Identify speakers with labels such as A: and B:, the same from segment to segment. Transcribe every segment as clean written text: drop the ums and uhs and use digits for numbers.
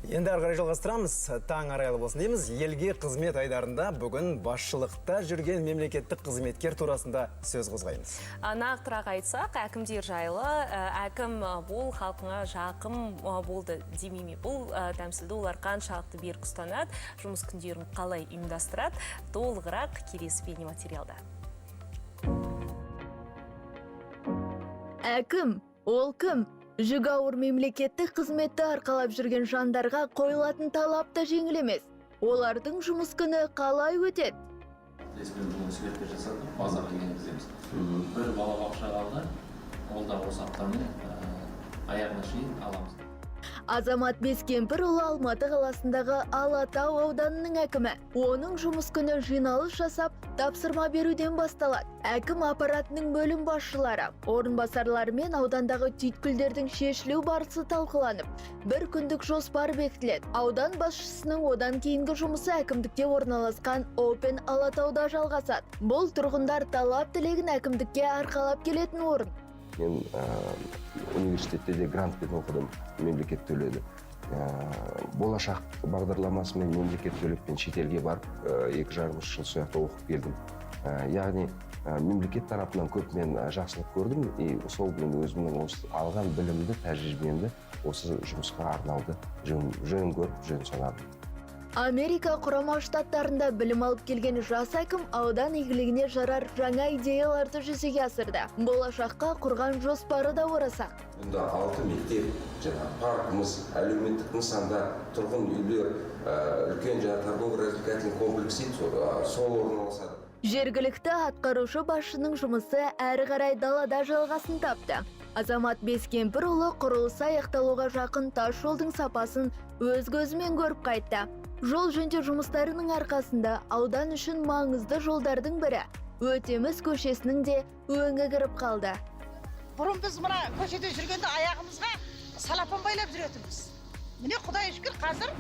A: Енді ары қарай жалғастырамыз. Таң арайлы болсын дейміз. Елге қызмет айдарында бүгін басшылықта жүрген мемлекеттік қызметкер турасында сөз қозғаймыз.
B: Нақтырақ айтсақ, әкімдер жайлы, әкім бұл халқыңа жақын болды демейме. Бұл тәмсілді олар қаншалықты берік ұстанады, жұмыс күндерін қалай ұйымдастырады, толығырақ келесі бейнематериалда.
C: Әкім, ол кім? Жүк ауыр мемлекеттік қызметті арқалап жүрген жандарға қойылатын талап та жеңіл емес. Олардың жұмыс күні қалай өтеді?
D: Мен бүгін суретке жасадым, базарға енгіземіз. Бір балабақшаға алды, ол да осы аптаның аяғына шейін аламыз.
C: Азамат Бескемпірұлы Алматы қаласындағы Алатау ауданының әкімі. Оның жұмыс күні жиналыс жасап, тапсырма беруден басталады. Әкім аппаратының бөлім басшылары, орынбасарлары мен аудандағы түйткілдердің шешілу барысы талқыланып, бір күндік жоспар бекітіледі. Аудан басшысының одан кейінгі жұмысы әкімдікте орналасқан Open Алатауда жалғасады. Бұл тұрғындар талап тілегін әкімдікке арқалап келетін орын.
E: Мен университетте де грантпен оқыдым, мемлекет төледі. Болашақ бағдарламасымен мемлекет төлеппен шетелге барып, 2,5 жыл сояқта оқып келдім. Яғни мемлекет тарапынан көп мен жақсылық көрдім, и сол мен өзімнің алған білімді, тәжірибемді осы жұмысқа арналды, жөн көріп, жөн санадым.
C: Америка құрама штаттарында білім алып келген жас әкім аудан игілігіне жарар жаңа идеяларды жүзеге асырды. Болашаққа құрған жоспары да орасан.
E: Бұнда 6 мектеп, паркымыз, әлеуметтік нысанда, тұрғын үйлер, үлкен торгово-развлекательный комплекс сол орналасады.
C: Жергілікті атқарушы басшының жұмысы әрі қарай далада жалғасын тапты. Азамат Бескемпірұлы құрылысы аяқталуға жақын тас жолдың сапасын өз көзімен көріп қайтты. Жол жөндеу жұмыстарының арқасында аудан үшін маңызды жолдардың бірі Өтеміс көшесінің де өңі кіріп қалды.
F: Бұрын біз мына көшеде жүргенде аяғымызға салапан байлап жүретінбіз. Міне Құдай шүкір қазір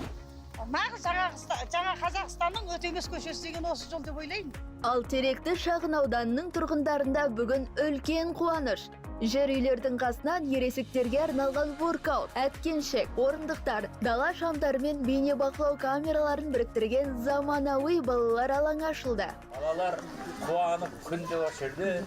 F: нағыз жаңа Қазақстанның Өтеміс көшесі деген осы жол деп ойлаймын.
C: Ал Теректі шағын ауданының тұрғындарында бүгін үлкен қуаныш. Жер үйлердің қасынан ересектерге арналған воркаут, әткеншек, орындықтар, дала шамдары мен бейне бақылау камераларын біріктірген заманауи балалар алаңы ашылды.
G: Балалар қуанып күнде осы жерде,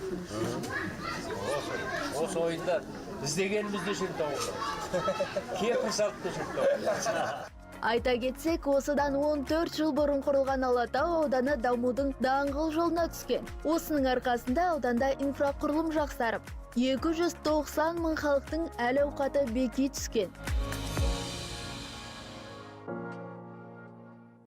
G: осы ойында іздегенімізде жүрді ауылда. Кепіл салыпты жүрді ауылда.
C: Айта кетсек, осыдан 14 жыл бұрын құрылған Алатау ауданы дамудың даңғыл жолына түскен. Осының арқасында ауданда инфрақұрылым жақсарып, 290 мың халықтың әл-ауқаты беки түскен.